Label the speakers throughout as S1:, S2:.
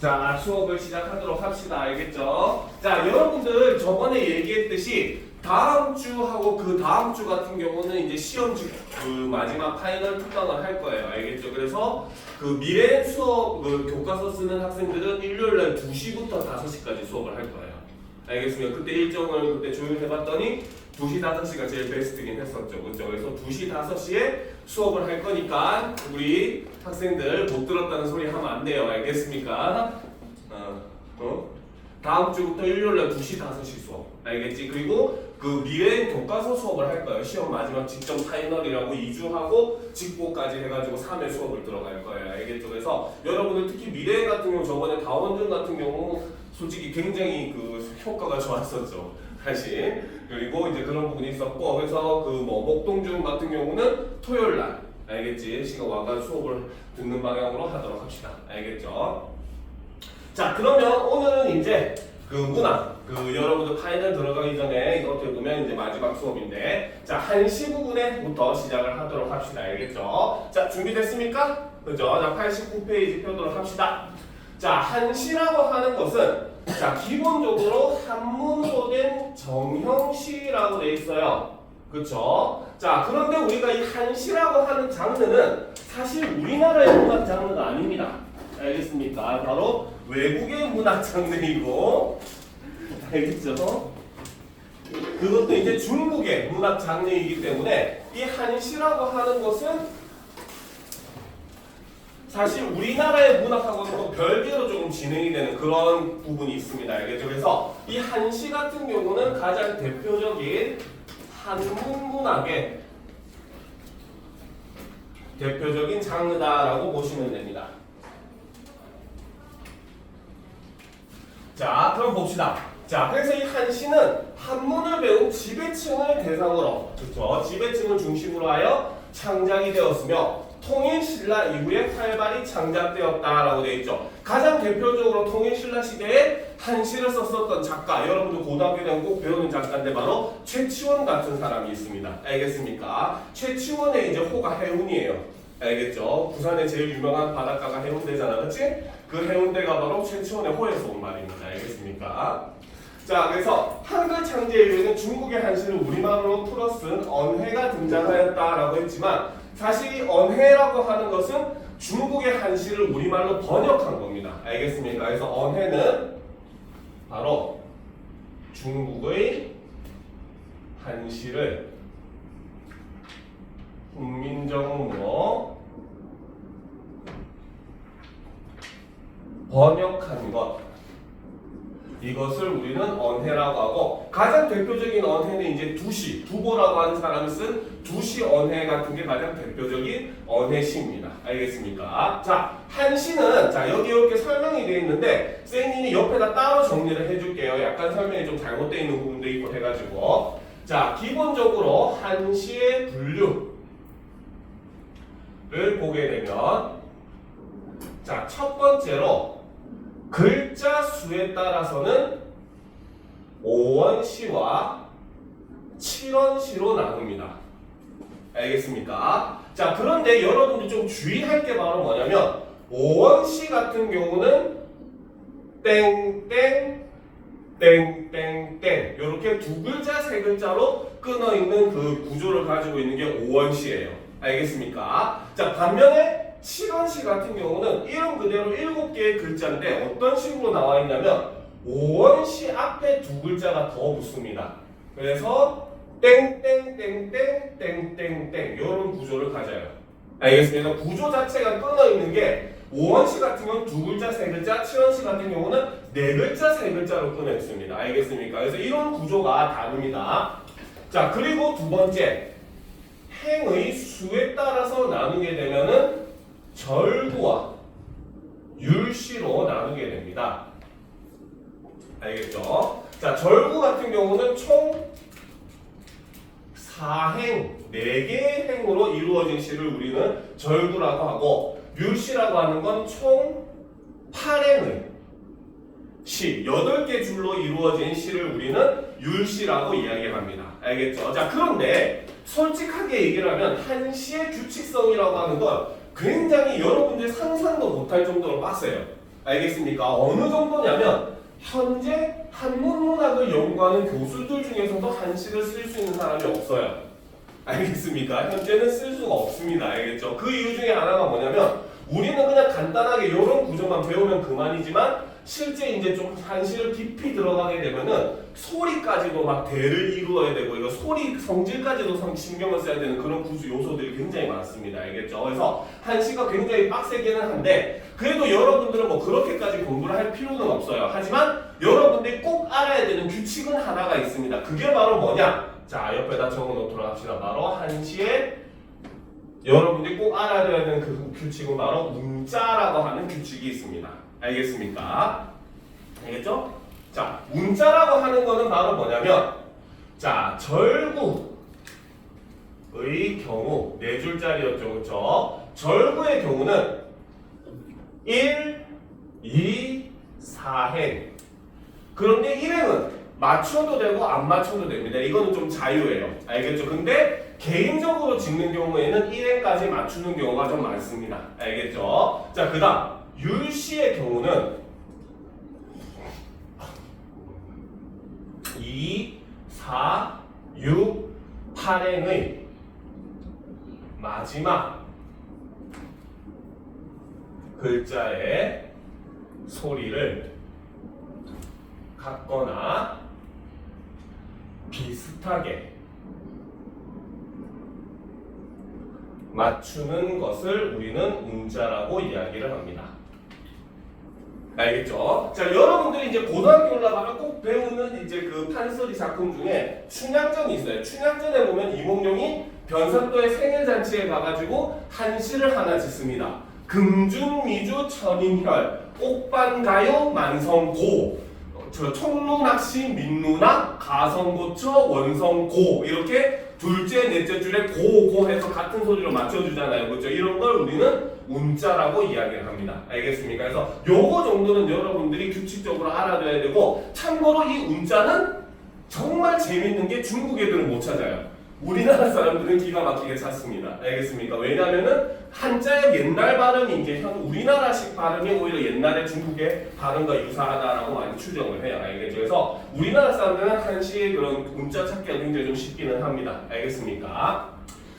S1: 자, 수업을 시작하도록 합시다. 알겠죠? 자, 여러분들 저번에 얘기했듯이 다음 주하고 그 다음 주 같은 경우는 이제 시험지 그 마지막 파이널 특강을 할 거예요. 알겠죠? 그래서 그 미래 수업 그 교과서 쓰는 학생들은 일요일날 2시부터 5시까지 수업을 할 거예요. 알겠습니다. 그때 일정을 그때 조율해봤더니 2시, 5시가 제일 베스트긴 했었죠. 그렇죠? 그래서 2시, 5시에 수업을 할 거니까 우리 학생들 못 들었다는 소리 하면 안 돼요. 알겠습니까? 다음 주부터 일요일날 2시, 5시 수업. 알겠지? 그리고 그 미래 교과서 수업을 할 거예요. 시험 마지막 직전 파이널이라고 2주하고 직보까지 해가지고 3회 수업을 들어갈 거예요. 알겠죠? 그래서 여러분들 특히 미래 같은 경우 저번에 다원전 같은 경우 솔직히 굉장히 그 효과가 좋았었죠. 사실. 그리고 이제 그런 부분이 있었고, 그래서 그 뭐 목동중 같은 경우는 토요일 날, 알겠지? 시간 와가 수업을 듣는 방향으로 하도록 합시다. 알겠죠? 자, 그러면 오늘은 이제 그 문학, 그 여러분들 파이널 들어가기 전에 어떻게 보면 이제 마지막 수업인데, 자, 1시 부분에부터 시작을 하도록 합시다. 알겠죠? 자, 준비됐습니까? 그죠? 자, 89페이지 펴도록 합시다. 자, 1시라고 하는 것은 자, 기본적으로 한문으로 된 정형시라고 되어 있어요. 그쵸? 자, 그런데 우리가 이 한시라고 하는 장르는 사실 우리나라의 문학 장르가 아닙니다. 알겠습니까? 바로 외국의 문학 장르이고, 알겠죠? 그것도 이제 중국의 문학 장르이기 때문에 이 한시라고 하는 것은 사실 우리나라의 문학하고는 별개로 조금 진행이 되는 그런 부분이 있습니다. 알겠죠? 그래서 이 한시 같은 경우는 가장 대표적인 한문 문학의 대표적인 장르다라고 보시면 됩니다. 자, 그럼 봅시다. 자, 그래서 이 한시는 한문을 배운 지배층을 대상으로, 그렇죠? 지배층을 중심으로 하여 창작이 되었으며 통일신라 이후에 활발히 창작되었다라고 되어 있죠. 가장 대표적으로 통일신라 시대에 한시를 썼었던 작가, 여러분들 고등학교 때는 꼭 배우는 작가인데 바로 최치원 같은 사람이 있습니다. 알겠습니까? 최치원의 이제 호가 해운이에요. 알겠죠? 부산의 제일 유명한 바닷가가 해운대잖아, 그렇지? 그 해운대가 바로 최치원의 호에서 온 말입니다. 알겠습니까? 자, 그래서 한글 창제 이후에는 중국의 한시를 우리말로 풀어 쓴 언해가 등장하였다라고 했지만 사실 이 언해라고 하는 것은 중국의 한시를 우리말로 번역한 겁니다. 알겠습니까? 그래서 언해는 바로 중국의 한시를 훈민정음으로 번역한 것, 이것을 우리는 언해라고 하고, 가장 대표적인 언해는 이제 두시, 두보라고 하는 사람이 쓴 두시 언해 같은 게 가장 대표적인 언해시입니다. 알겠습니까? 자, 한시는 자 여기 이렇게 설명이 되어 있는데 쌤님이 옆에다 따로 정리를 해줄게요. 약간 설명이 좀 잘못되어 있는 부분도 있고 해가지고, 자, 기본적으로 한시의 분류를 보게 되면, 자, 첫 번째로 글자 수에 따라서는 5원시와 7원시로 나눕니다. 알겠습니까? 자, 그런데 여러분들 좀 주의할 게 바로 뭐냐면 5원시 같은 경우는 땡땡 땡땡땡 이렇게 두 글자 세 글자로 끊어 있는 그 구조를 가지고 있는 게 5원시예요. 알겠습니까? 자, 반면에 7원시 같은 경우는 이름 그대로 7개의 글자인데 어떤 식으로 나와 있냐면 5원시 앞에 두 글자가 더 붙습니다. 그래서 땡땡땡땡땡땡땡 이런 구조를 가져요. 알겠습니다. 구조 자체가 끊어 있는 게 5원시 같은 경우는 두 글자, 세 글자, 7원시 같은 경우는 네 글자, 세 글자로 끊어 있습니다. 알겠습니까? 그래서 이런 구조가 다릅니다. 자, 그리고 두 번째, 행의 수에 따라서 나누게 되면은 절구와 율시로 나누게 됩니다. 알겠죠? 자, 절구 같은 경우는 총 4행, 4개의 행으로 이루어진 시를 우리는 절구라고 하고, 율시라고 하는 건 총 8행의 시, 8개 줄로 이루어진 시를 우리는 율시라고 이야기합니다. 알겠죠? 자, 그런데 솔직하게 얘기를 하면 한시의 규칙성이라고 하는 건 굉장히 여러분들이 상상도 못할 정도로 빡세요. 알겠습니까? 어느 정도냐면 현재 한문문학을 연구하는 교수들 중에서도 한시를 쓸 수 있는 사람이 없어요. 알겠습니까? 현재는 쓸 수가 없습니다. 알겠죠? 그 이유 중에 하나가 뭐냐면 우리는 그냥 간단하게 이런 구조만 배우면 그만이지만 실제 이제 좀 한시를 깊이 들어가게 되면은 소리까지도 막 대를 이루어야 되고 이거 소리 성질까지도 신경을 써야 되는 그런 구조 요소들이 굉장히 많습니다. 알겠죠? 그래서 한시가 굉장히 빡세기는 한데 그래도 여러분들은 뭐 그렇게까지 공부를 할 필요는 없어요. 하지만 여러분들이 꼭 알아야 되는 규칙은 하나가 있습니다. 그게 바로 뭐냐? 자, 옆에다 적어놓도록 합시다. 바로 한시에 여러분들이 꼭 알아야 되는 그 규칙은 바로 운자라고 하는 규칙이 있습니다. 알겠습니까? 알겠죠? 자, 운자라고 하는 거는 바로 뭐냐면 자, 절구의 경우 4줄짜리였죠. 그쵸? 절구의 경우는 1, 2, 4행 그런데 1행은 맞춰도 되고 안 맞춰도 됩니다. 이거는 좀 자유예요. 알겠죠? 근데 개인적으로 짓는 경우에는 1행까지 맞추는 경우가 좀 많습니다. 알겠죠? 자, 그 다음 율시의 경우는 2, 4, 6, 8행의 마지막 글자의 소리를 같거나 비슷하게 맞추는 것을 우리는 운자라고 이야기를 합니다. 알겠죠? 자, 여러분들이 이제 고등학교 올라가면 꼭 배우는 이제 그 판소리 작품 중에 춘향전이 있어요. 춘향전에 보면 이몽룡이 변산도의 생일잔치에 가가지고 한시를 하나 짓습니다. 금준미주 천인혈, 옥반가요 만성고, 총루낚시 민루낙, 가성고처 원성고 이렇게 둘째, 넷째 줄에 고 해서 같은 소리로 맞춰주잖아요. 그렇죠? 이런 걸 우리는 운자라고 이야기를 합니다. 알겠습니까? 그래서 요거 정도는 여러분들이 규칙적으로 알아둬야 되고 참고로 이 운자는 정말 재밌는 게 중국 애들은 못 찾아요. 우리나라 사람들은 기가 막히게 찾습니다. 알겠습니까? 왜냐하면은 한자의 옛날 발음이 이제 우리나라식 발음이 오히려 옛날에 중국의 발음과 유사하다라고 많이 추정을 해요. 알겠죠? 그래서 우리나라 사람들은 한시의 그런 운자 찾기가 굉장히 좀 쉽기는 합니다. 알겠습니까?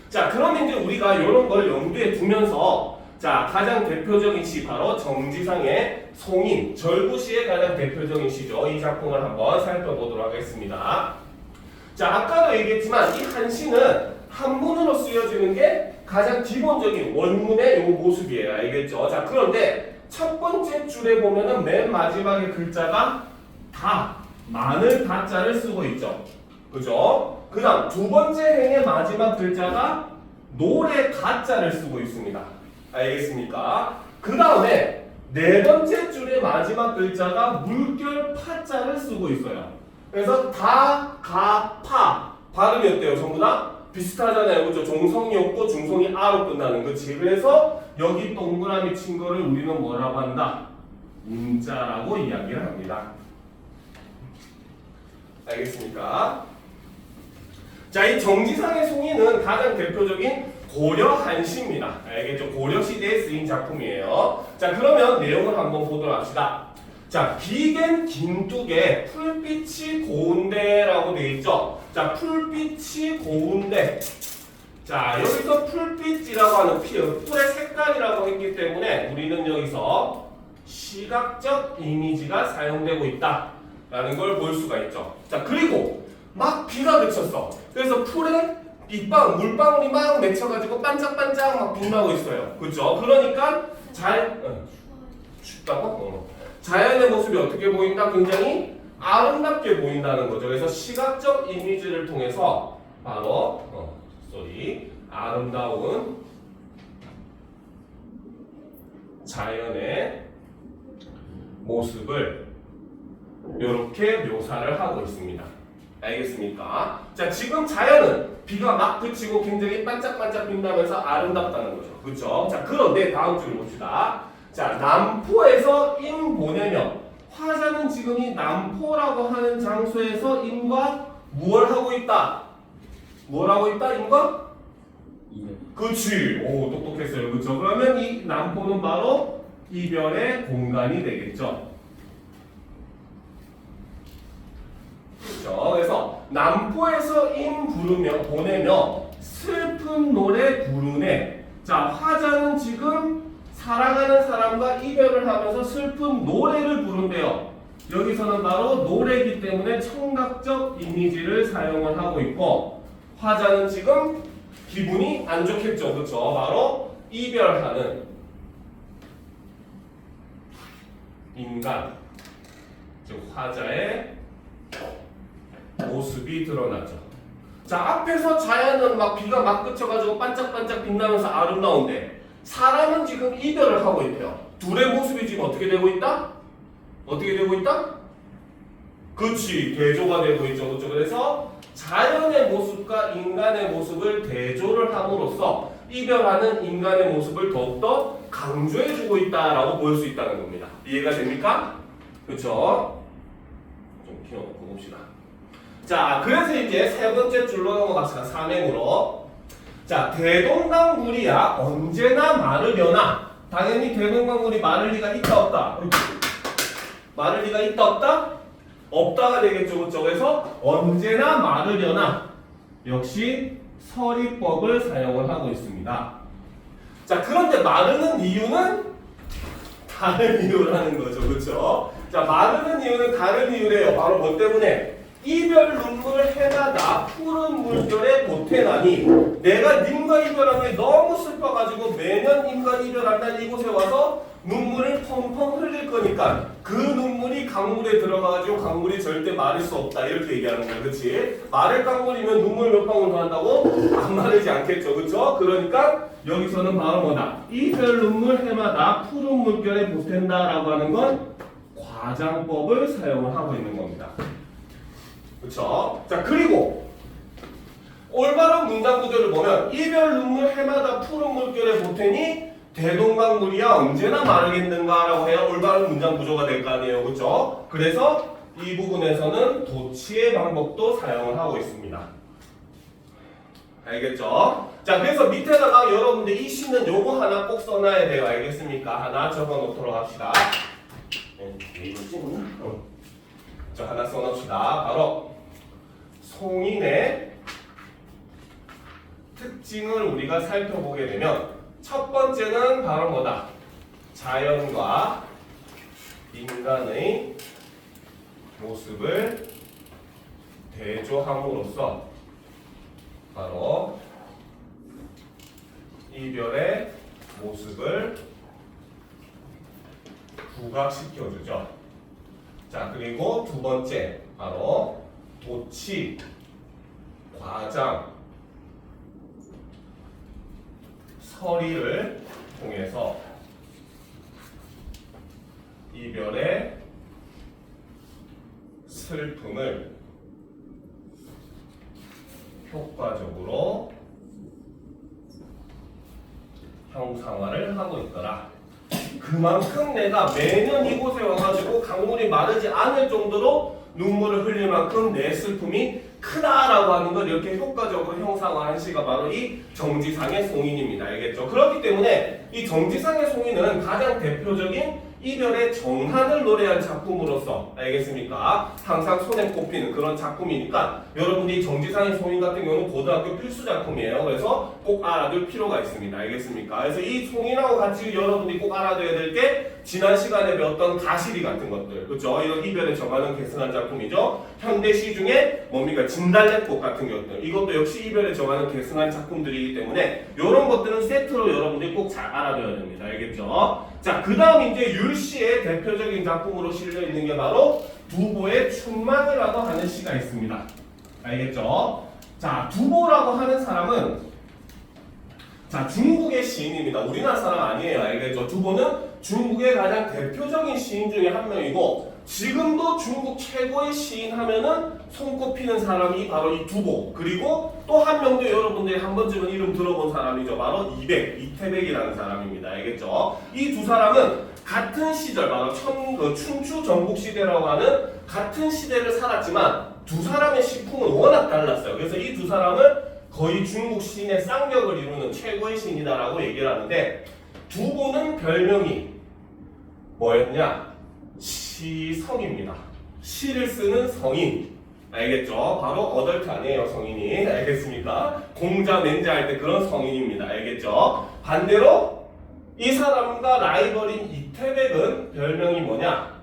S1: 자, 그럼 이제 우리가 이런 걸 염두에 두면서 자, 가장 대표적인 시 바로 정지상의 송인, 절구시의 가장 대표적인 시죠. 이 작품을 한번 살펴보도록 하겠습니다. 자, 아까도 얘기했지만 이 한시는 한문으로 쓰여지는 게 가장 기본적인 원문의 요 모습이에요. 알겠죠? 자, 그런데 첫 번째 줄에 보면은 맨 마지막에 글자가 다, 마늘 다자를 쓰고 있죠. 그죠? 그 다음 두 번째 행의 마지막 글자가 노래 가자를 쓰고 있습니다. 알겠습니까? 그 다음에 네 번째 줄의 마지막 글자가 물결 파자를 쓰고 있어요. 그래서 다, 가, 파 발음이 어때요? 전부 다 비슷하잖아요. 그죠? 종성이 없고 중성이 아로 끝나는 거지. 그래서 여기 동그라미 친 거를 우리는 뭐라고 한다? 운자라고 이야기를 합니다. 알겠습니까? 자, 이 정지상의 송이는 가장 대표적인 고려 한시입니다. 알겠죠? 고려 시대에 쓰인 작품이에요. 자, 그러면 내용을 한번 보도록 합시다. 자, 비겐 긴뚝에 풀빛이 고운데라고 되어 있죠. 자, 풀빛이 고운데. 자, 여기서 풀빛이라고 하는 풀의 색깔이라고 했기 때문에 우리는 여기서 시각적 이미지가 사용되고 있다라는 걸 볼 수가 있죠. 자, 그리고 막 비가 그쳤어. 그래서 풀에 빛방, 물방울이 막 맺혀가지고 반짝반짝 막 빛나고 있어요. 그렇죠? 그러니까 춥다고? 자연의 모습이 어떻게 보인다? 굉장히 아름답게 보인다는 거죠. 그래서 시각적 이미지를 통해서 바로 아름다운 자연의 모습을 이렇게 묘사를 하고 있습니다. 알겠습니까? 자, 지금 자연은 비가 막 그치고 굉장히 반짝반짝 빛나면서 아름답다는 거죠. 그렇죠? 자, 그런데 다음 줄을 봅시다. 자, 남포에서 인 보내며 화자는 지금 이 남포라고 하는 장소에서 인과 무엇을 하고 있다? 뭘 하고 있다? 인과? 그치. 오, 똑똑했어요. 그렇죠? 그러면 이 남포는 바로 이별의 공간이 되겠죠. 그렇죠. 그래서 남포에서 인 부르며 보내며 슬픈 노래 부르네. 자, 화자는 지금 사랑하는 사람과 이별을 하면서 슬픈 노래를 부른대요. 여기서는 바로 노래이기 때문에 청각적 이미지를 사용을 하고 있고, 화자는 지금 기분이 안 좋겠죠. 그렇죠. 바로 이별하는 인간, 즉 화자의 모습이 드러나죠. 자, 앞에서 자연은 막 비가 막 그쳐가지고 반짝반짝 빛나면서 아름다운데, 사람은 지금 이별을 하고 있대요. 둘의 모습이 지금 어떻게 되고 있다? 어떻게 되고 있다? 그렇지, 대조가 되고 있죠. 그렇죠. 그래서 자연의 모습과 인간의 모습을 대조를 함으로써 이별하는 인간의 모습을 더욱더 강조해주고 있다라고 보일 수 있다는 겁니다. 이해가 됩니까? 그렇죠? 좀 키워놓고 봅시다. 자, 그래서 이제 세 번째 줄로 넘어갑시다. 삼행으로. 자, 대동강물이야 언제나 마르려나. 당연히 대동강물이 마를 리가 있다 없다. 마를 리가 있다 없다? 없다가 되겠죠. 그렇죠? 그래서 언제나 마르려나. 역시 서리법을 사용을 하고 있습니다. 자, 그런데 마르는 이유는 다른 이유라는 거죠. 그렇죠? 자, 마르는 이유는 다른 이유래요. 바로 뭐 때문에? 이별 눈물 해마다 푸른 물결에 보태나니, 내가 님과 이별한 게 너무 슬퍼가지고 매년 님과 이별한 날 이곳에 와서 눈물을 펑펑 흘릴 거니까 그 눈물이 강물에 들어가가지고 강물이 절대 마를 수 없다, 이렇게 얘기하는 거야. 그렇지? 마를 강물이면 눈물 몇 방울 더 한다고? 안 마르지 않겠죠. 그렇죠? 그러니까 여기서는 바로 뭐다? 이별 눈물 해마다 푸른 물결에 보탠다라고 하는 건 과장법을 사용을 하고 있는 겁니다. 그렇죠? 자, 그리고 올바른 문장 구조를 보면 이별 눈물 해마다 푸른 물결에 보태니 대동강물이야 언제나 마르겠는가 라고 해야 올바른 문장 구조가 될 거 아니에요. 그렇죠? 그래서 이 부분에서는 도치의 방법도 사용을 하고 있습니다. 알겠죠? 자, 그래서 밑에다가 여러분들 이 시는 요거 하나 꼭 써놔야 돼요. 알겠습니까? 하나 적어 놓도록 합시다. 자, 하나 써놓읍시다. 바로 송인의 특징을 우리가 살펴보게 되면 첫 번째는 바로 뭐다? 자연과 인간의 모습을 대조함으로써 바로 이별의 모습을 부각시켜주죠. 자, 그리고 두 번째 바로 도치, 과장, 서리를 통해서 이별의 슬픔을 효과적으로 형상화를 하고 있더라. 그만큼 내가 매년 이곳에 와가지고 강물이 마르지 않을 정도로 눈물을 흘릴 만큼 내 슬픔이 크다라고 하는 걸 이렇게 효과적으로 형상화한 시가 바로 이 정지상의 송인입니다. 알겠죠? 그렇기 때문에 이 정지상의 송인은 가장 대표적인 이별의 정한을 노래한 작품으로서, 알겠습니까? 항상 손에 꼽히는 그런 작품이니까 여러분들이 정지상의 송인 같은 경우는 고등학교 필수 작품이에요. 그래서 꼭 알아둘 필요가 있습니다. 알겠습니까? 그래서 이 송인하고 같이 여러분들이 꼭 알아둬야 될 게 지난 시간에 배웠던 가시리 같은 것들, 그렇죠? 이런 이별에 정하는 계승한 작품이죠. 현대시 중에 뭡니까? 진달래꽃 같은 것들, 이것도 역시 이별에 정하는 계승한 작품들이기 때문에 이런 것들은 세트로 여러분들이 꼭 잘 알아둬야 됩니다. 알겠죠? 자, 그 다음 이제 율시의 대표적인 작품으로 실려 있는 게 바로 두보의 춘망이라고 하는 시가 있습니다. 알겠죠? 자, 두보라고 하는 사람은 자, 중국의 시인입니다. 우리나라 사람 아니에요. 알겠죠? 두보는 중국의 가장 대표적인 시인 중에 한 명이고, 지금도 중국 최고의 시인 하면은 손꼽히는 사람이 바로 이 두보, 그리고 또 한 명도 여러분들이 한 번쯤은 이름 들어본 사람이죠. 바로 이태백이라는 사람입니다. 알겠죠? 이 두 사람은 같은 시절, 바로 춘추 전국 시대라고 하는 같은 시대를 살았지만 두 사람의 시풍은 워낙 달랐어요. 그래서 이 두 사람을 거의 중국 시인의 쌍벽을 이루는 최고의 시인이다라고 얘기를 하는데, 두보는 별명이 뭐였냐? 시성입니다. 시를 쓰는 성인. 알겠죠? 바로 어덜트 아니에요, 성인이. 알겠습니까? 공자, 맹자 할 때 그런 성인입니다. 알겠죠? 반대로 이 사람과 라이벌인 이태백은 별명이 뭐냐?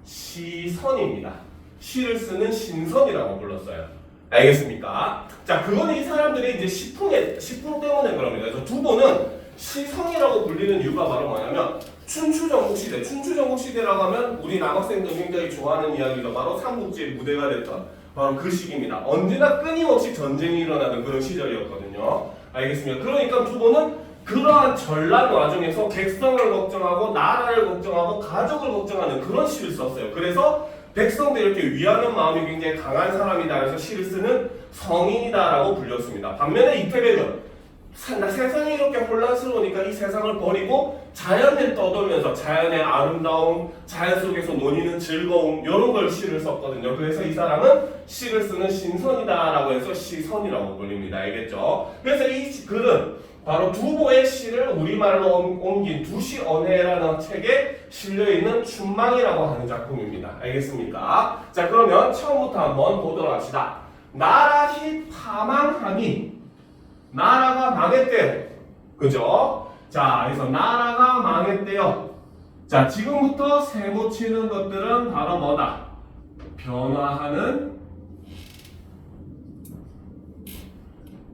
S1: 시선입니다. 시를 쓰는 신선이라고 불렀어요. 알겠습니까? 자, 그거는 이 사람들이 이제 시풍 때문에 그럽니다. 그래서 두보는 시성이라고 불리는 이유가 바로 뭐냐면 춘추전국시대, 춘추전국시대라고 하면 우리 남학생들 굉장히 좋아하는 이야기가 바로 삼국지의 무대가 됐던 바로 그 시기입니다. 언제나 끊임없이 전쟁이 일어나는 그런 시절이었거든요. 알겠습니까? 그러니까 두보는 그러한 전란 와중에서 객성을 걱정하고 나라를 걱정하고 가족을 걱정하는 그런 시를 썼어요. 그래서 백성들 이렇게 위하는 마음이 굉장히 강한 사람이다. 그래서 시를 쓰는 성인이다라고 불렸습니다. 반면에 이태백은 세상이 이렇게 혼란스러우니까 이 세상을 버리고 자연을 떠돌면서 자연의 아름다움, 자연 속에서 논의는 즐거움 이런 걸 시를 썼거든요. 그래서 이 사람은 시를 쓰는 신선이다라고 해서 시선이라고 불립니다. 알겠죠? 그래서 이 글은 바로 두보의 시를 우리말로 옮긴 두시언해라는 책에 실려있는 춘망이라고 하는 작품입니다. 알겠습니까? 자, 그러면 처음부터 한번 보도록 합시다. 나라히 파망하니 나라가 망했대요. 그죠? 자, 그래서 나라가 망했대요. 자, 지금부터 세모 치는 것들은 바로 뭐다? 변화하는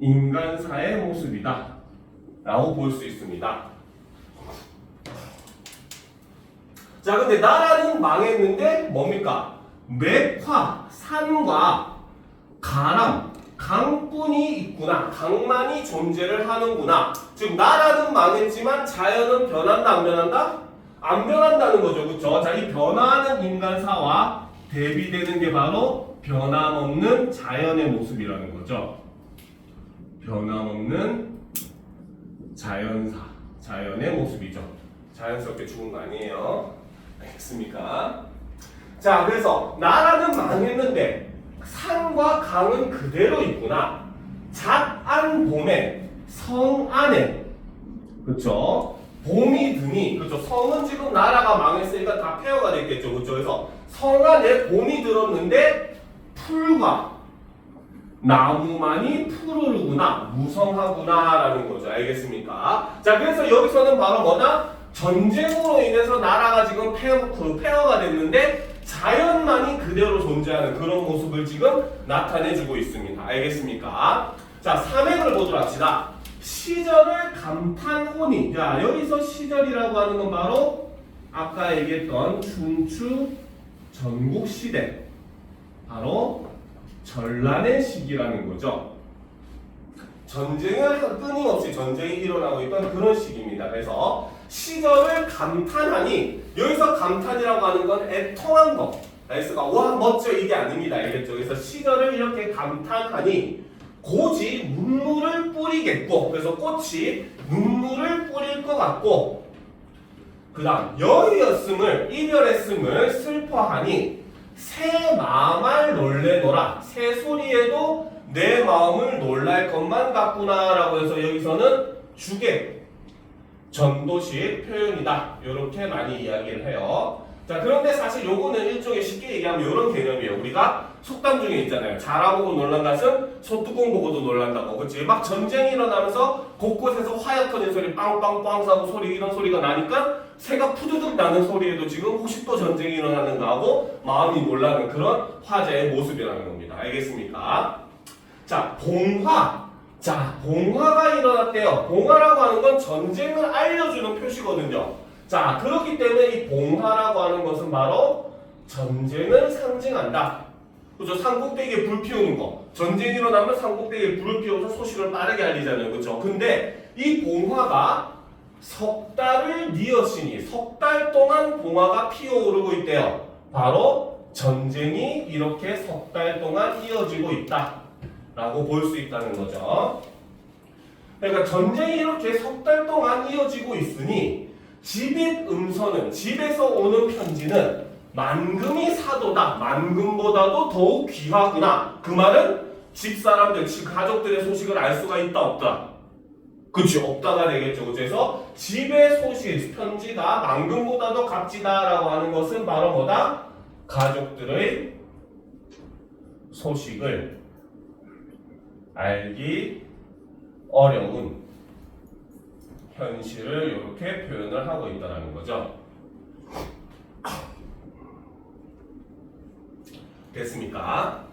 S1: 인간사의 모습이다 라고 볼 수 있습니다. 자, 근데 나라는 망했는데 뭡니까? 맥화, 산과 가람, 강뿐이 있구나. 강만이 존재를 하는구나. 즉 나라는 망했지만 자연은 변한다, 안 변한다? 안 변한다는 거죠. 그렇죠? 자, 이 변화하는 인간사와 대비되는 게 바로 변함없는 자연의 모습이라는 거죠. 변함없는 자연사, 자연의 모습이죠. 자연스럽게 죽은 거 아니에요. 알겠습니까? 자, 그래서 나라는 망했는데 산과 강은 그대로 있구나. 잣안 봄에 성 안에, 그렇죠? 봄이 드니, 그렇죠? 성은 지금 나라가 망했으니까 다 폐허가 됐겠죠, 그렇죠? 그래서 성 안에 봄이 들었는데 풀과 나무만이 푸르르구나, 무성하구나라는 거죠. 알겠습니까? 자, 그래서 여기서는 바로 뭐냐? 전쟁으로 인해서 나라가 지금 폐허가 됐는데 자연만이 그대로 존재하는 그런 모습을 지금 나타내주고 있습니다. 알겠습니까? 자, 삼행을 보도록 합시다. 시절을 감탄하니. 자, 여기서 시절이라고 하는 건 바로 아까 얘기했던 춘추 전국시대, 바로 전란의 시기라는 거죠. 전쟁을 끊임없이 전쟁이 일어나고 있던 그런 시기입니다. 그래서 시절을 감탄하니, 여기서 감탄이라고 하는 건 애통한 거. 나이스가 와 멋져 이게 아닙니다. 알겠죠? 그래서 시절을 이렇게 감탄하니 고지 눈물을 뿌리겠고, 그래서 꽃이 눈물을 뿌릴 것 같고, 그 다음 여이었음을 이별했음을 슬퍼하니 새 마음을 놀래노라. 새 소리에도 내 마음을 놀랄 것만 같구나 라고 해서 여기서는 주객 전도식 표현이다, 이렇게 많이 이야기를 해요. 자, 그런데 사실 요거는 일종의 쉽게 얘기하면 이런 개념이에요. 우리가 속담 중에 있잖아요. 자라보고 놀란 것은 소뚜껑 보고도 놀란다고. 그치? 막 전쟁이 일어나면서 곳곳에서 화약 터진 소리, 빵빵빵 사고 소리, 이런 소리가 나니까 새가 푸드득 나는 소리에도 지금 혹시 또 전쟁이 일어나는가 하고 마음이 놀라는 그런 화제의 모습이라는 겁니다. 알겠습니까? 자, 봉화. 자, 봉화가 일어났대요. 봉화라고 하는 건 전쟁을 알려주는 표시거든요. 자, 그렇기 때문에 이 봉화라고 하는 것은 바로 전쟁을 상징한다. 그죠? 산꼭대기에 불 피우는 거. 전쟁이 일어나면 산꼭대기에 불을 피워서 소식을 빠르게 알리잖아요. 그죠? 근데 이 봉화가 석 달을 이었으니 석 달 동안 봉화가 피어오르고 있대요. 바로 전쟁이 이렇게 석 달 동안 이어지고 있다 라고 볼 수 있다는 거죠. 그러니까 전쟁이 이렇게 석 달 동안 이어지고 있으니 집잇 음서는, 집에서 오는 편지는 만금이 사도다. 만금보다도 더욱 귀하구나. 그 말은 집사람들, 가족들의 소식을 알 수가 있다 없다? 그치, 없다가 되겠죠. 그래서 집의 소식, 편지가 망금보다도 값지다라고 하는 것은 바로 뭐다? 가족들의 소식을 알기 어려운 현실을 이렇게 표현을 하고 있다는 거죠. 됐습니까?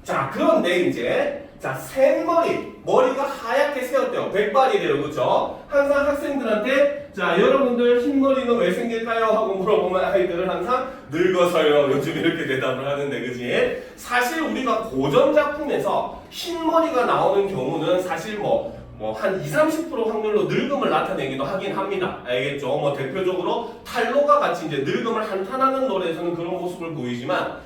S1: 자, 그런데 이제 샌머리, 머리가 하얗게 새었대요. 백발이래요. 그렇죠? 항상 학생들한테 자, 여러분들 흰머리는 왜 생길까요? 하고 물어보면 아이들은 항상 늙어서요. 요즘 이렇게 대답을 하는데, 그지? 사실 우리가 고전 작품에서 흰머리가 나오는 경우는 사실 한 20, 30% 확률로 늙음을 나타내기도 하긴 합니다. 알겠죠? 대표적으로 탈로가 같이 이제 늙음을 한탄하는 노래에서는 그런 모습을 보이지만,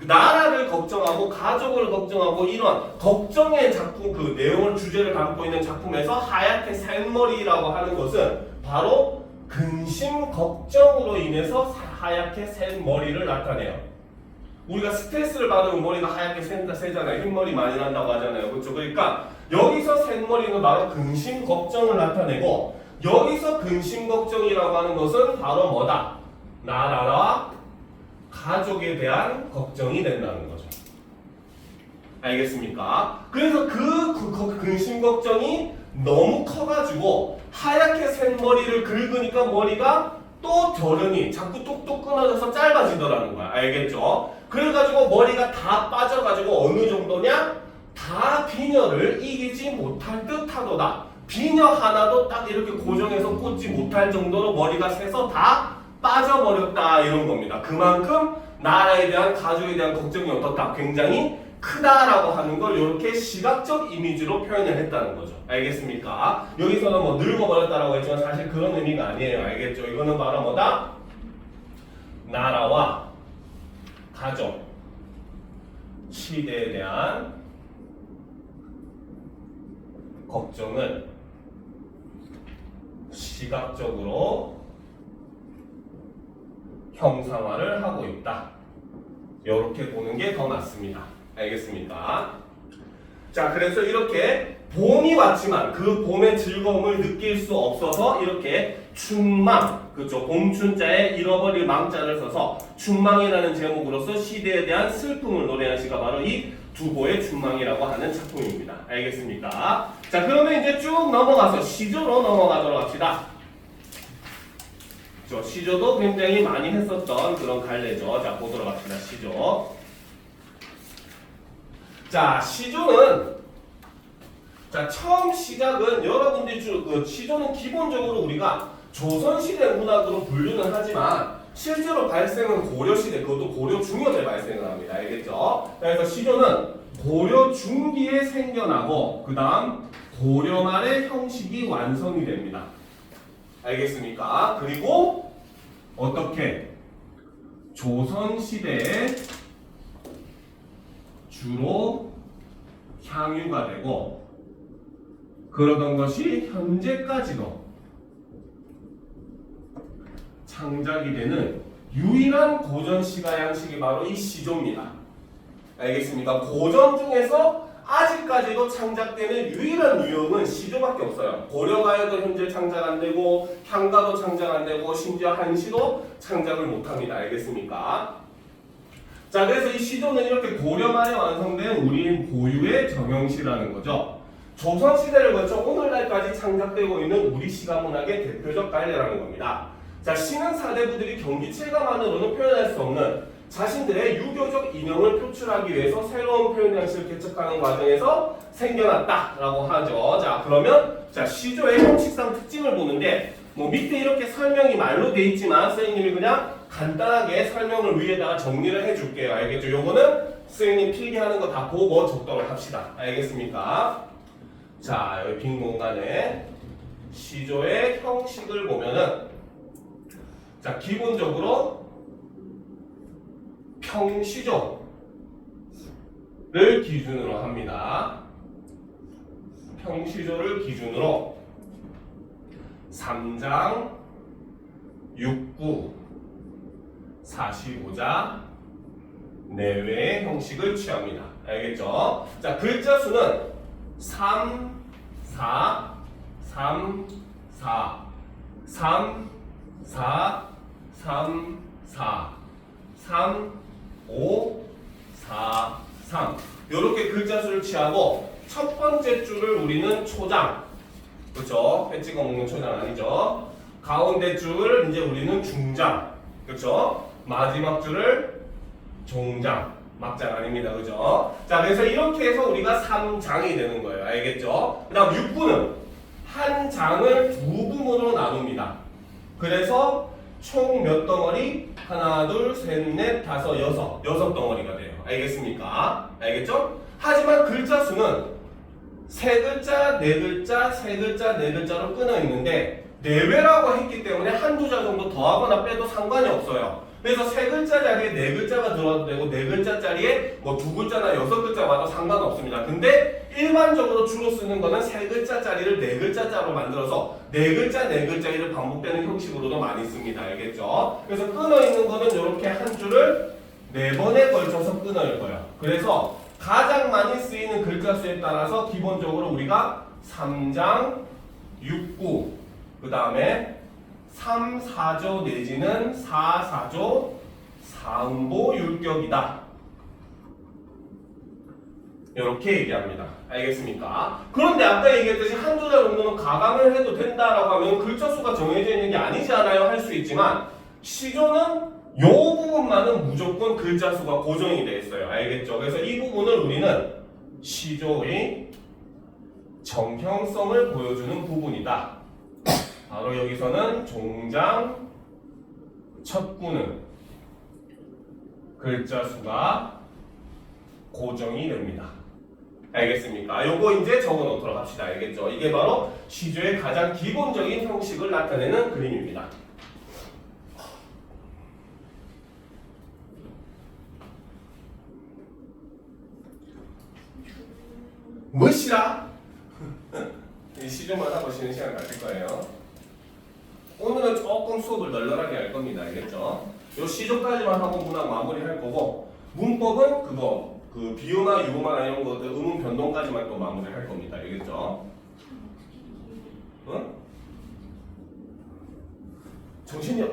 S1: 나라를 걱정하고 가족을 걱정하고 이런 걱정의 작품, 그 내용을 주제를 담고 있는 작품에서 하얗게 샌머리라고 하는 것은 바로 근심 걱정으로 인해서 하얗게 센 머리를 나타내요. 우리가 스트레스를 받으면 머리가 하얗게 새잖아요. 흰머리 많이 난다고 하잖아요. 그렇죠? 그러니까 여기서 센 머리는 바로 근심 걱정을 나타내고, 여기서 근심 걱정이라고 하는 것은 바로 뭐다? 나라와 가족에 대한 걱정이 된다는 거죠. 알겠습니까? 그래서 그 근심 걱정이 너무 커가지고 하얗게 센 머리를 긁으니까 머리가 또 결연히 자꾸 뚝뚝 끊어져서 짧아지더라는 거야. 알겠죠? 그래가지고 머리가 다 빠져가지고 어느 정도냐? 다 비녀를 이기지 못할 듯 하도다. 비녀 하나도 딱 이렇게 고정해서 꽂지 못할 정도로 머리가 새서 다 빠져버렸다, 이런 겁니다. 그만큼 나라에 대한, 가족에 대한 걱정이 어떻다? 굉장히 크다라고 하는 걸 이렇게 시각적 이미지로 표현을 했다는 거죠. 알겠습니까? 여기서는 늙어버렸다라고 했지만 사실 그런 의미가 아니에요. 알겠죠? 이거는 바로 뭐다? 나라와 가족, 시대에 대한 걱정을 시각적으로 형상화를 하고 있다. 이렇게 보는 게 더 맞습니다. 알겠습니까? 자, 그래서 이렇게 봄이 왔지만 그 봄의 즐거움을 느낄 수 없어서 이렇게 춘망, 그렇죠? 봄춘자에 잃어버릴 망자를 써서 춘망이라는 제목으로서 시대에 대한 슬픔을 노래한 시가 바로 이 두보의 춘망이라고 하는 작품입니다. 알겠습니까? 자, 그러면 이제 쭉 넘어가서 시조로 넘어가도록 합시다. 시조도 굉장히 많이 했었던 그런 갈래죠. 자, 보도록 합시다. 시조. 자, 시조는 처음 시작은 여러분들이 시조는 기본적으로 우리가 조선시대 문학으로 분류는 하지만 실제로 발생은 고려시대, 그것도 고려 중엽에 발생을 합니다. 알겠죠? 그래서 시조는 고려 중기에 생겨나고 그 다음 고려 말에 형식이 완성이 됩니다. 알겠습니까? 그리고 어떻게 조선시대에 주로 향유가 되고 그러던 것이 현재까지도 창작이 되는 유일한 고전 시가 양식이 바로 이 시조입니다. 알겠습니까? 고전 중에서 아직까지도 창작되는 유일한 유형은 시조밖에 없어요. 고려가에도 현재 창작 안 되고 향가도 창작 안 되고 심지어 한시도 창작을 못합니다. 알겠습니까? 자, 그래서 이 시조는 이렇게 고려 말에 완성된 우리 고유의 정형시라는 거죠. 조선시대를 거쳐 오늘날까지 창작되고 있는 우리 시가문학의 대표적 갈래라는 겁니다. 자, 시는 사대부들이 경기 체감만으로는 표현할 수 없는 자신들의 유교적 이념을 표출하기 위해서 새로운 표현 양식을 개척하는 과정에서 생겨났다라고 하죠. 자, 그러면 시조의 형식상 특징을 보는데 밑에 이렇게 설명이 말로 돼 있지만 선생님이 그냥 간단하게 설명을 위에다가 정리를 해줄게요. 알겠죠? 요거는 선생님 필기하는 거 다 보고 적도록 합시다. 알겠습니까? 자, 여기 빈 공간에 시조의 형식을 보면은 기본적으로 평시조를 기준으로 합니다. 평시조를 기준으로 3장, 6구, 45자 내외의 형식을 취합니다. 알겠죠? 자, 글자 수는 3, 4, 3, 4, 3, 4, 3, 4, 3, 5, 4, 3 이렇게 글자 수를 취하고 첫 번째 줄을 우리는 초장, 그렇죠? 회 찍어 먹는 초장 아니죠? 가운데 줄을 이제 우리는 중장, 그렇죠? 마지막 줄을 종장, 막장 아닙니다, 그죠? 자, 그래서 이렇게 해서 우리가 3장이 되는 거예요, 알겠죠? 그 다음 6부는 한 장을 두 부분으로 나눕니다. 그래서 총 몇 덩어리? 하나, 둘, 셋, 넷, 다섯, 여섯 덩어리가 돼요. 알겠습니까? 알겠죠? 하지만 글자 수는 세 글자, 네 글자, 세 글자, 네 글자로 끊어 있는데 내외라고 했기 때문에 한두 자 정도 더하거나 빼도 상관이 없어요. 그래서 세 글자 자리에 네 글자가 들어도 되고 네 글자 자리에 뭐 두 글자나 여섯 글자 와도 상관없습니다. 근데 일반적으로 주로 쓰는 거는 세 글자 자리를 네 글자 자로 만들어서 네 글자를 반복되는 형식으로도 많이 씁니다. 알겠죠? 그래서 끊어 있는 거는 이렇게 한 줄을 네 번에 걸쳐서 끊어 읽어요. 그래서 가장 많이 쓰이는 글자 수에 따라서 기본적으로 우리가 3장, 6구, 그 다음에 3, 4조 내지는 4, 4조, 4음보 율격이다. 이렇게 얘기합니다. 알겠습니까? 그런데 아까 얘기했듯이 한두 자 정도는 가감을 해도 된다라고 하면 글자 수가 정해져 있는 게 아니지 않아요? 할 수 있지만 시조는 이 부분만은 무조건 글자 수가 고정이 되어 있어요. 알겠죠? 그래서 이 부분을 우리는 시조의 정형성을 보여주는 부분이다. 바로 여기서는 종장 첫 구는 글자 수가 고정이 됩니다. 알겠습니까? 요거 이제 적어 놓도록 합시다. 알겠죠? 이게 바로 시조의 가장 기본적인 형식을 나타내는 그림입니다. 무엇이라? 이 시조만 하고 쉬는 시간 가질 거예요. 오늘은 조금 수업을 널널하게 할 겁니다. 알겠죠? 요 시조까지만 하고 문학 마무리 할 거고 문법은 그거 그 비유나 유보나 이런 것들 음운 변동까지만 또 마무리 할 겁니다. 알겠죠? 응? 정신이 없.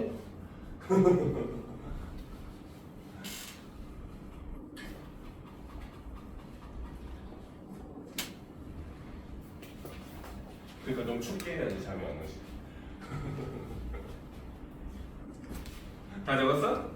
S1: 그러니까 좀 춥게 해야지 잠이 안 오지. 다 적었어?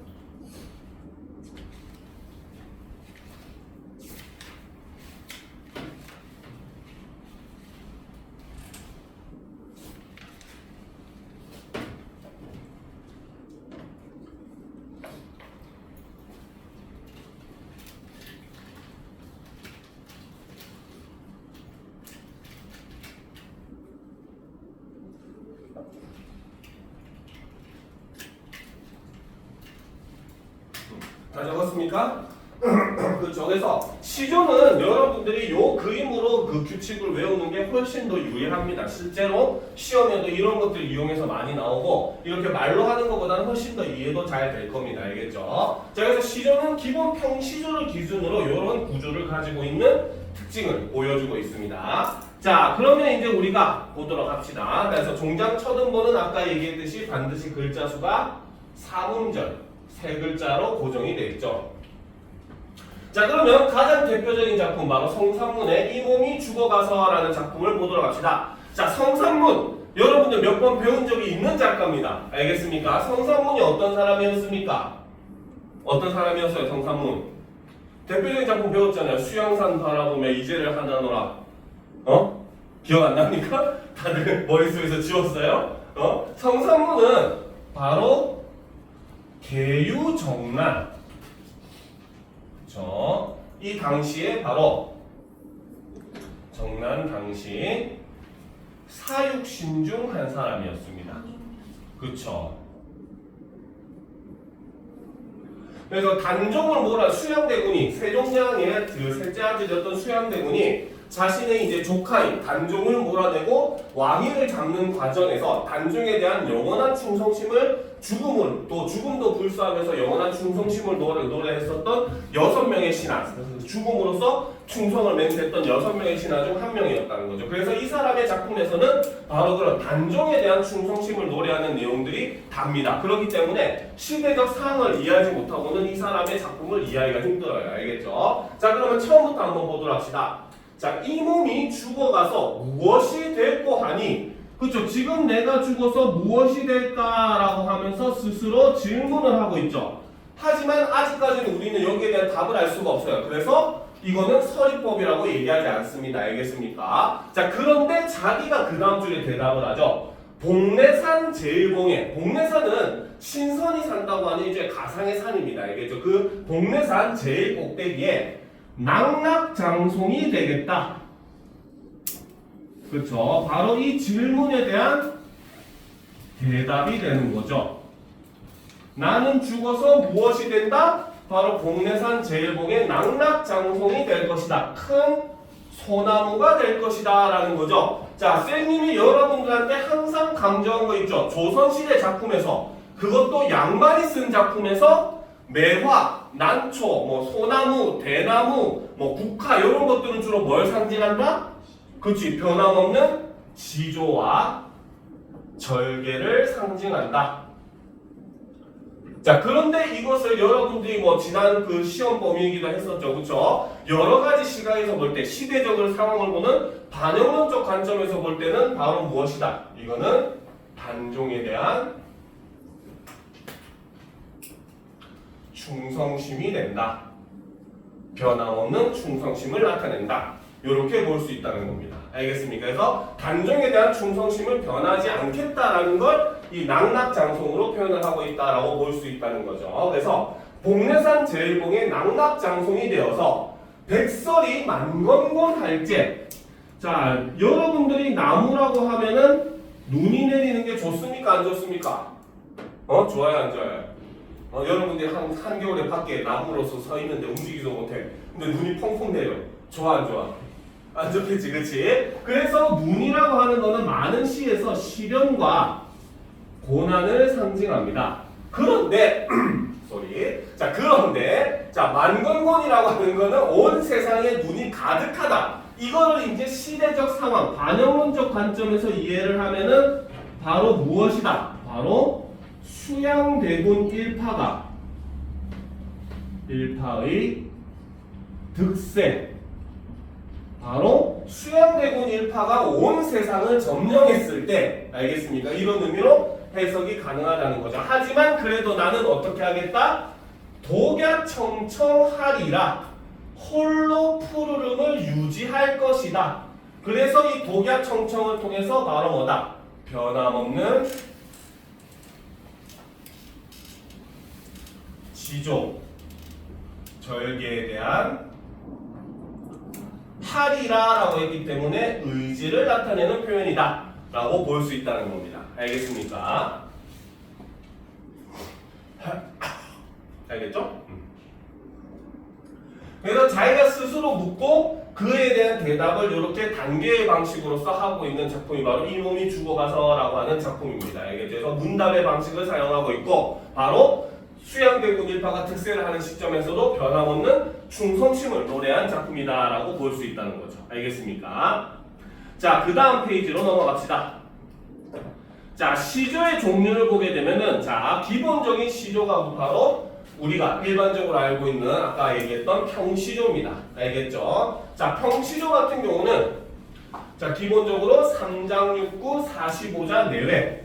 S1: 다 적었습니까? 그렇죠. 그래서 시조는 여러분들이 요 그림으로 그 규칙을 외우는 게 훨씬 더 유리합니다. 실제로 시험에도 이런 것들 이용해서 많이 나오고 이렇게 말로 하는 것보다는 훨씬 더 이해도 잘 될 겁니다. 알겠죠? 자, 그래서 시조는 기본 평시조를 기준으로 이런 구조를 가지고 있는 특징을 보여주고 있습니다. 자, 그러면 이제 우리가 보도록 합시다. 그래서 종장 첫 음보는 아까 얘기했듯이 반드시 글자 수가 3음절 세 글자로 고정이 되어 있죠. 자, 그러면 가장 대표적인 작품 바로 성산문의 이 몸이 죽어가서라는 작품을 보도록 합시다. 자, 성산문 여러분들 몇 번 배운 적이 있는 작가입니다. 알겠습니까? 성산문이 어떤 사람이었습니까? 어떤 사람이었어요? 성산문 대표적인 작품 배웠잖아요. 수양산 바라보며 이제를 하나노라. 기억 안 납니까? 다들 머릿속에서 지웠어요? 성산문은 바로 계유정난, 그쵸? 이 당시에 바로 정난 당시 사육신 중 한 사람이었습니다. 그쵸? 그래서 단종을 수양대군이 세종대왕의 그 셋째 아들이었던 수양대군이 자신의 이제 조카인 단종을 몰아내고 왕위를 잡는 과정에서 단종에 대한 영원한 충성심을 죽음을 또 죽음도 불사하면서 영원한 충성심을 노래했었던 6명의 신하, 죽음으로써 충성을 맹세했던 6명의 신하 중 한 명이었다는 거죠. 그래서 이 사람의 작품에서는 바로 그런 단종에 대한 충성심을 노래하는 내용들이 답니다. 그렇기 때문에 시대적 상황을 이해하지 못하고는 이 사람의 작품을 이해하기가 힘들어요. 알겠죠? 자, 그러면 처음부터 한번 보도록 합시다. 자, 이 몸이 죽어가서 무엇이 될고 하니, 그렇죠? 지금 내가 죽어서 무엇이 될까라고 하면서 스스로 질문을 하고 있죠. 하지만 아직까지는 우리는 여기에 대한 답을 알 수가 없어요. 그래서 이거는 서리법이라고 얘기하지 않습니다. 알겠습니까? 자, 그런데 자기가 그 다음 줄에 대답을 하죠. 복례산 제일봉에, 복례산은 신선이 산다고 하는 이제 가상의 산입니다. 알겠죠? 그 복례산 제일 꼭대기에 낙낙장송이 되겠다. 그렇죠? 바로 이 질문에 대한 대답이 되는 거죠. 나는 죽어서 무엇이 된다? 바로 복례산 제일봉의 낙낙장송이 될 것이다. 큰 소나무가 될 것이다 라는 거죠. 자, 쌤님이 여러분들한테 항상 강조한 거 있죠. 조선시대 작품에서, 그것도 양반이 쓴 작품에서 매화, 난초, 뭐 소나무, 대나무, 뭐 국화 이런 것들은 주로 뭘 상징한다? 그렇지, 변함없는 지조와 절개를 상징한다. 자, 그런데 이것을 여러분들이 뭐 지난 그 시험 범위이기도 했었죠. 그렇죠? 여러 가지 시각에서 볼 때, 시대적 상황을 보는 반영론적 관점에서 볼 때는 바로 무엇이다? 이거는 단종에 대한 충성심이 된다. 변함없는 충성심을 나타낸다. 이렇게 볼 수 있다는 겁니다. 알겠습니까? 그래서 단종에 대한 충성심을 변하지 않겠다라는 걸 이 낙낙장송으로 표현을 하고 있다라고 볼 수 있다는 거죠. 그래서 복례산 제일봉의 낙낙장송이 되어서 백설이 만건곤할제. 자, 여러분들이 나무라고 하면은 눈이 내리는 게 좋습니까? 안 좋습니까? 좋아요, 안 좋아요? 여러분들이 한겨울에 밖에 나무로서 서 있는데 움직이지도 못해. 근데 눈이 펑펑 내려. 좋아, 안 좋아? 안 좋겠지, 그치? 그래서 눈이라고 하는 거는 많은 시에서 시련과 고난을 상징합니다. 그런데 그런데 만건곤이라고 하는 거는 온 세상에 눈이 가득하다. 이거를 이제 시대적 상황, 반영론적 관점에서 이해를 하면은 바로 무엇이다? 바로 수양대군 일파의 득세. 바로 수양대군 일파가 온 세상을 점령했을 때, 알겠습니까? 이런 의미로 해석이 가능하다는 거죠. 하지만 그래도 나는 어떻게 하겠다? 독야청청하리라. 홀로 푸르름을 유지할 것이다. 그래서 이 독야청청을 통해서 바로 뭐다? 변함없는 지조, 절개에 대한 하리라라고 했기 때문에 의지를 나타내는 표현이다 라고 볼 수 있다는 겁니다. 알겠습니까? 알겠죠? 그래서 자기가 스스로 묻고 그에 대한 대답을 이렇게 단계의 방식으로서 하고 있는 작품이 바로 이 몸이 죽어가서 라고 하는 작품입니다. 알겠죠? 그래서 문답의 방식을 사용하고 있고, 바로 수양대군 일파가 특세를 하는 시점에서도 변함없는 충성심을 노래한 작품이다 라고 볼 수 있다는 거죠. 알겠습니까? 자, 그 다음 페이지로 넘어갑시다. 자, 시조의 종류를 보게 되면은, 자, 기본적인 시조가 바로 우리가 일반적으로 알고 있는 아까 얘기했던 평시조입니다. 알겠죠? 자, 평시조 같은 경우는, 자, 기본적으로 3장 6구 45자 내외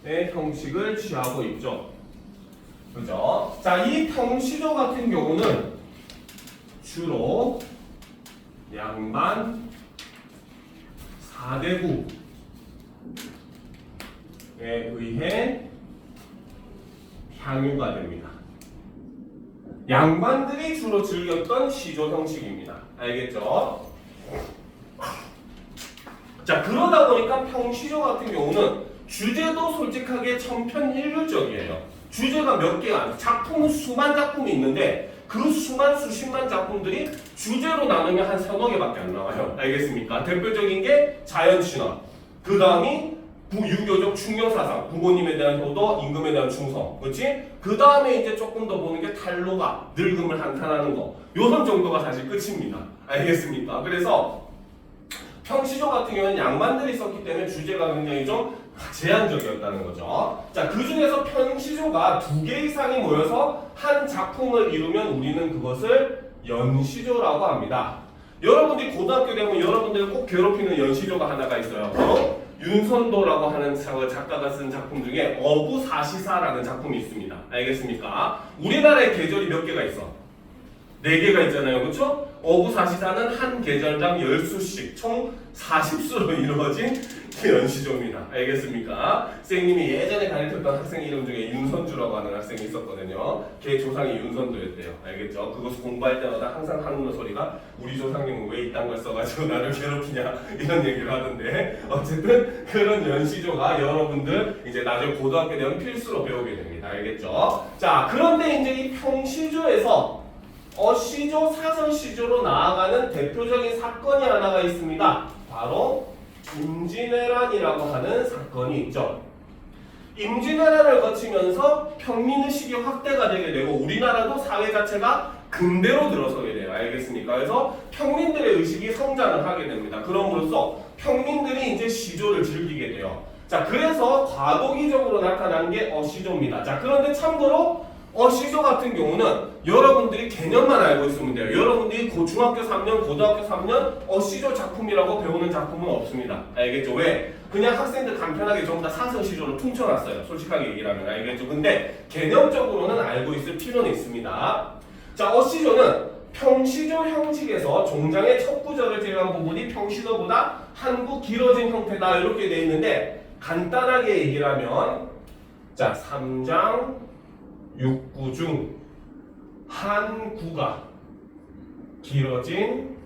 S1: 의 형식을 취하고 있죠. 그죠? 자, 이 평시조 같은 경우는 주로 양반 4대구에 의해 향유가 됩니다. 양반들이 주로 즐겼던 시조 형식입니다. 알겠죠? 자, 그러다 보니까 평시조 같은 경우는 주제도 솔직하게 천편일률적이에요. 주제가 몇 개가 아니에요. 작품은 수만 작품이 있는데 그 수만 수십만 작품들이 주제로 나누면 한 서너 개밖에 안 나와요. 알겠습니까? 대표적인 게 자연신화, 그 다음이 유교적 충녀사상, 부모님에 대한 효도, 임금에 대한 충성, 그렇지? 그 다음에 이제 조금 더 보는 게 탈로가, 늙음을 한탄하는 거, 요런 정도가 사실 끝입니다. 알겠습니까? 그래서 평시조 같은 경우는 양반들이 썼기 때문에 주제가 굉장히 좀 제한적이었다는 거죠. 자, 그 중에서 평시조가 2개 이상이 모여서 한 작품을 이루면 우리는 그것을 연시조라고 합니다. 여러분들이 고등학교 되면 여러분들을 꼭 괴롭히는 연시조가 하나가 있어요. 바로 윤선도라고 하는 작가가 쓴 작품 중에 어부사시사라는 작품이 있습니다. 알겠습니까? 우리나라에 계절이 몇 개가 있어? 4개가 있잖아요. 그렇죠? 어부사시사는 한 계절당 10수씩 총 40수로 이루어진 연시조입니다. 알겠습니까? 선생님이 예전에 가르쳤던 학생 이름 중에 윤선주라고 하는 학생이 있었거든요. 걔 조상이 윤선도였대요. 알겠죠? 그것을 공부할 때마다 항상 하는 소리가 우리 조상님은 왜 이딴 걸 써가지고 나를 괴롭히냐 이런 얘기를 하던데, 어쨌든 그런 연시조가 여러분들 이제 나중에 고등학교 되면 필수로 배우게 됩니다. 알겠죠? 자, 그런데 이제 이 평시조에서 어시조, 사설시조로 나아가는 대표적인 사건이 하나가 있습니다. 바로 임진왜란이라고 하는 사건이 있죠. 임진왜란을 거치면서 평민의식이 확대가 되게 되고 우리나라도 사회 자체가 근대로 들어서게 돼요. 알겠습니까? 그래서 평민들의 의식이 성장을 하게 됩니다. 그럼으로써 평민들이 이제 시조를 즐기게 돼요. 자, 그래서 과도기적으로 나타난 게 어시조입니다. 자, 그런데 참고로 어시조 같은 경우는 여러분들이 개념만 알고 있으면 돼요. 여러분들이 중학교 3년, 고등학교 3년 어시조 작품이라고 배우는 작품은 없습니다. 알겠죠? 왜? 그냥 학생들 간편하게 전부 다 사설시조로 퉁쳐놨어요. 솔직하게 얘기를 하면. 알겠죠? 근데 개념적으로는 알고 있을 필요는 있습니다. 자, 어시조는 평시조 형식에서 종장의 첫 구절을 제외한 부분이 평시조보다 한 구 길어진 형태다. 이렇게 되어 있는데 간단하게 얘기를 하면 자, 3장 6구 중 한 구가 길어진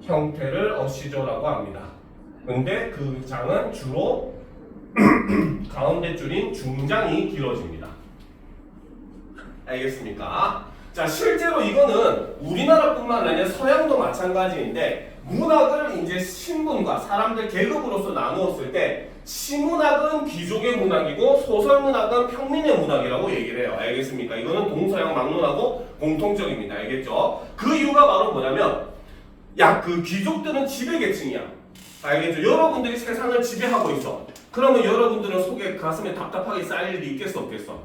S1: 형태를 어시조라고 합니다. 근데 그 장은 주로 가운데 줄인 중장이 길어집니다. 알겠습니까? 자, 실제로 이거는 우리나라뿐만 아니라 서양도 마찬가지인데 문학을 이제 신분과 사람들 계급으로서 나누었을 때 시문학은 귀족의 문학이고 소설문학은 평민의 문학이라고 얘기를 해요. 알겠습니까? 이거는 동서양 막론하고 공통적입니다. 알겠죠? 그 이유가 바로 뭐냐면 그 귀족들은 지배계층이야. 알겠죠? 여러분들이 세상을 지배하고 있어. 그러면 여러분들은 속에 가슴에 답답하게 쌓일 일이 있겠어 없겠어?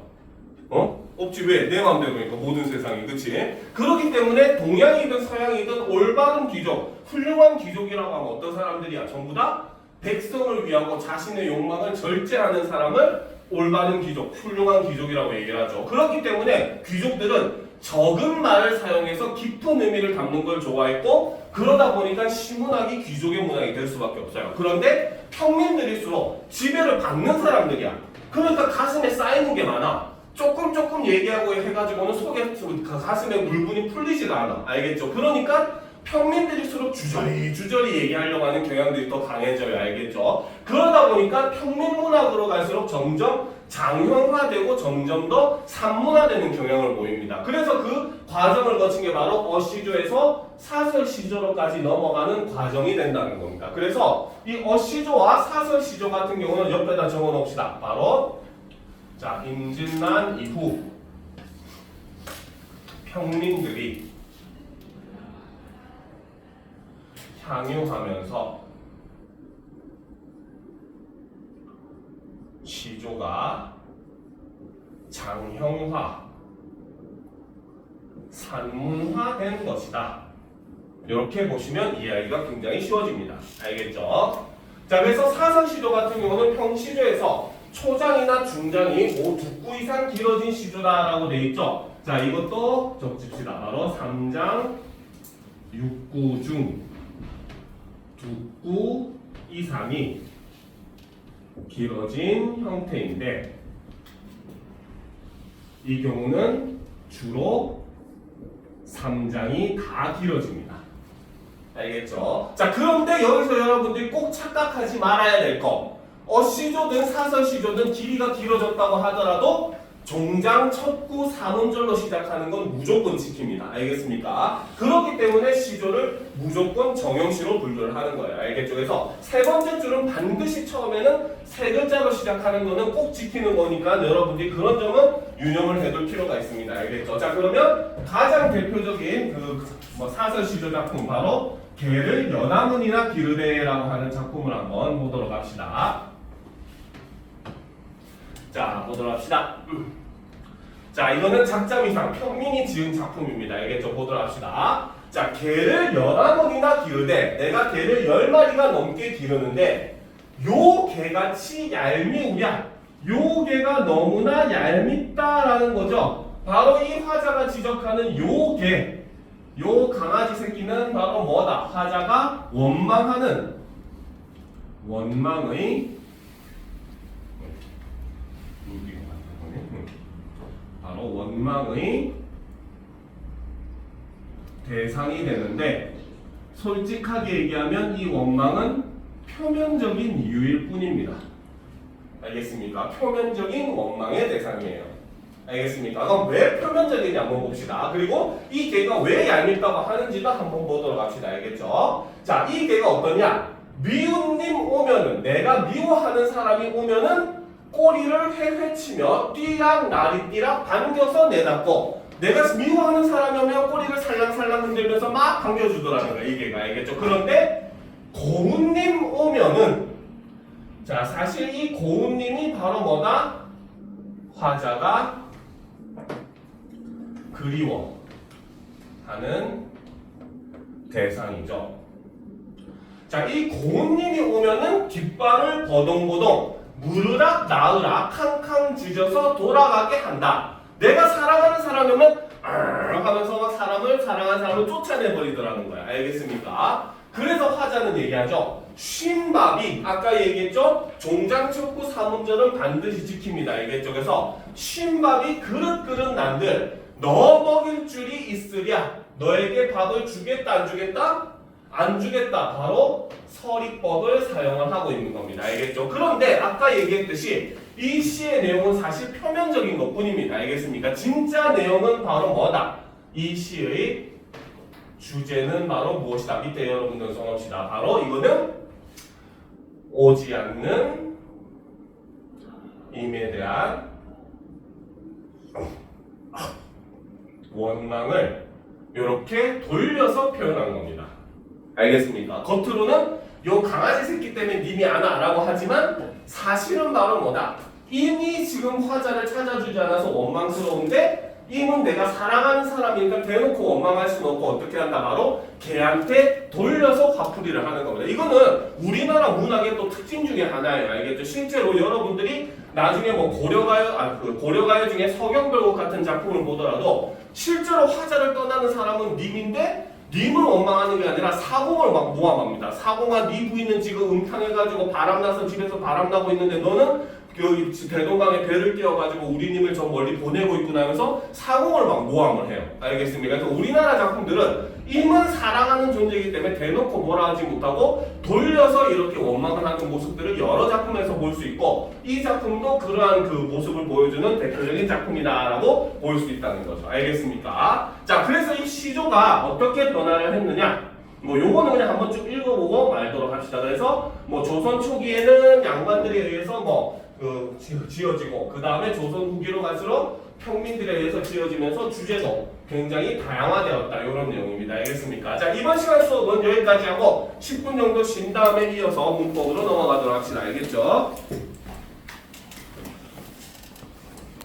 S1: 없지. 왜? 내 마음대로니까 모든 세상이. 그치? 그렇기 때문에 동양이든 서양이든 올바른 귀족, 훌륭한 귀족이라고 하면 어떤 사람들이야? 전부 다 백성을 위하고 자신의 욕망을 절제하는 사람을 올바른 귀족, 훌륭한 귀족이라고 얘기를 하죠. 그렇기 때문에 귀족들은 적은 말을 사용해서 깊은 의미를 담는 걸 좋아했고 그러다 보니까 시문학이 귀족의 문학이 될 수밖에 없어요. 그런데 평민들일수록 지배를 받는 사람들이야. 그러니까 가슴에 쌓이는 게 많아. 조금 얘기하고 해가지고는 속에 가슴에 물분이 풀리지가 않아. 알겠죠? 그러니까 평민들일수록 주저리 얘기하려고 하는 경향들이 더 강해져요. 알겠죠? 그러다 보니까 평민문학으로 갈수록 점점 장형화되고 점점 더 산문화되는 경향을 보입니다. 그래서 그 과정을 거친 게 바로 어시조에서 사설시조로까지 넘어가는 과정이 된다는 겁니다. 그래서 이 어시조와 사설시조 같은 경우는 옆에다 적어 놓읍시다. 바로 자, 임진난 이후 평민들이 향유하면서 시조가 장형화, 산문화된 것이다. 이렇게 보시면 이해하기가 굉장히 쉬워집니다. 알겠죠? 자, 그래서 사설시조 같은 경우는 평시조에서 초장이나 중장이 2구 이상 길어진 시조다라고 되어 있죠. 자, 이것도 적읍시다. 바로 3장 6구 중 2구 이상이 길어진 형태인데 이 경우는 주로 3장이 다 길어집니다. 알겠죠? 자, 그런데 여기서 여러분들이 꼭 착각하지 말아야 될 거, 어시조든 사설시조든 길이가 길어졌다고 하더라도 종장, 척구, 삼음절로 시작하는 건 무조건 지킵니다. 알겠습니까? 그렇기 때문에 시조를 무조건 정형시로 분류를 하는 거예요. 알겠죠? 그래서 세 번째 줄은 반드시 처음에는 세 글자로 시작하는 거는 꼭 지키는 거니까 여러분들이 그런 점은 유념을 해둘 필요가 있습니다. 알겠죠? 자, 그러면 가장 대표적인 사설 시조 작품 바로 개를 연화문이나 기르되라고 하는 작품을 한번 보도록 합시다. 자, 보도록 합시다. 자, 이거는 작자미상 평민이 지은 작품입니다. 알겠죠? 보도록 합시다. 자, 개를 연화문이나 기르되 내가 개를 10마리가 넘게 기르는데 요 개같이 얄미우랴. 요 개가 너무나 얄밉다라는 거죠. 바로 이 화자가 지적하는 요 개, 요 강아지 새끼는 바로 뭐다? 화자가 원망의 바로 원망의 대상이 되는데 솔직하게 얘기하면 이 원망은 표면적인 이유일 뿐입니다. 알겠습니까? 표면적인 원망의 대상이에요. 알겠습니까? 그럼 왜 표면적이냐 한번 봅시다. 그리고 이 개가 왜 얄밉다고 하는지도 한번 보도록 합시다. 알겠죠? 자, 이 개가 어떠냐? 미운님 오면은, 내가 미워하는 사람이 오면은 꼬리를 회회치며 띠락 나리띠락 반겨서 내닫고, 내가 미워하는 사람이 오면 꼬리를 살랑살랑 흔들면서 막 반겨주더라는 거야. 이 개가. 알겠죠? 그런데 고운님 오면은, 자, 사실 이 고운님이 바로 뭐다? 화자가 그리워하는 대상이죠. 자, 이 고운님이 오면은 깃발을 버동버동 무르락 나으락 캉캉 짖어서 돌아가게 한다. 내가 사랑하는 사람이 오면 하면서 막 사랑하는 사람을 쫓아내버리더라는 거야. 알겠습니까? 그래서 화자는 얘기하죠. 쉰밥이 아까 얘기했죠. 종장, 척구, 삼음절은 반드시 지킵니다. 알겠죠? 그래서 쉰밥이 그릇그릇 난들 너 먹일 줄이 있으랴. 너에게 밥을 주겠다 안 주겠다? 안 주겠다. 바로 서리법을 사용을 하고 있는 겁니다. 알겠죠? 그런데 아까 얘기했듯이 이 시의 내용은 사실 표면적인 것뿐입니다. 알겠습니까? 진짜 내용은 바로 뭐다? 이 시의 주제는 바로 무엇이다? 밑에 여러분들 써놓읍시다. 바로 이거는 오지 않는 임에 대한 원망을 이렇게 돌려서 표현한 겁니다. 알겠습니까? 겉으로는 요 강아지 새끼 때문에 님이 안 와라고 하지만 사실은 바로 뭐다? 임이 지금 화자를 찾아주지 않아서 원망스러운데 임은 내가 사랑하는 사람이니까 대놓고 원망할 수는 없고 어떻게 한다? 바로 걔한테 돌려서 화풀이를 하는 겁니다. 이거는 우리나라 문학의 또 특징 중에 하나예요. 알겠죠? 실제로 여러분들이 나중에 뭐 고려가요 중에 서경별곡 같은 작품을 보더라도 실제로 화자를 떠나는 사람은 님인데 님을 원망하는 게 아니라 사공을 막 모함합니다. 사공아, 네 부인은 지금 음탕해가지고 바람나서 집에서 바람나고 있는데 너는 그 대동강에 배를 띄워가지고 우리 님을 저 멀리 보내고 있구나 하면서 사공을 막 모함을 해요. 알겠습니까? 그래서 우리나라 작품들은 임은 사랑하는 존재이기 때문에 대놓고 뭐라 하지 못하고 돌려서 이렇게 원망을 하는 모습들을 여러 작품에서 볼 수 있고 이 작품도 그러한 그 모습을 보여주는 대표적인 작품이다라고 볼 수 있다는 거죠. 알겠습니까? 자, 그래서 이 시조가 어떻게 변화를 했느냐? 뭐 요거는 그냥 한번 쭉 읽어보고 말도록 합시다. 그래서 뭐 조선 초기에는 양반들에 의해서 지어지고 그 다음에 조선 후기로 갈수록 평민들에 의해서 지어지면서 주제도 굉장히 다양화되었다. 이런 내용입니다. 알겠습니까? 자, 이번 시간 수업은 여기까지 하고 10분 정도 쉰 다음에 이어서 문법으로 넘어가도록 합시다. 알겠죠?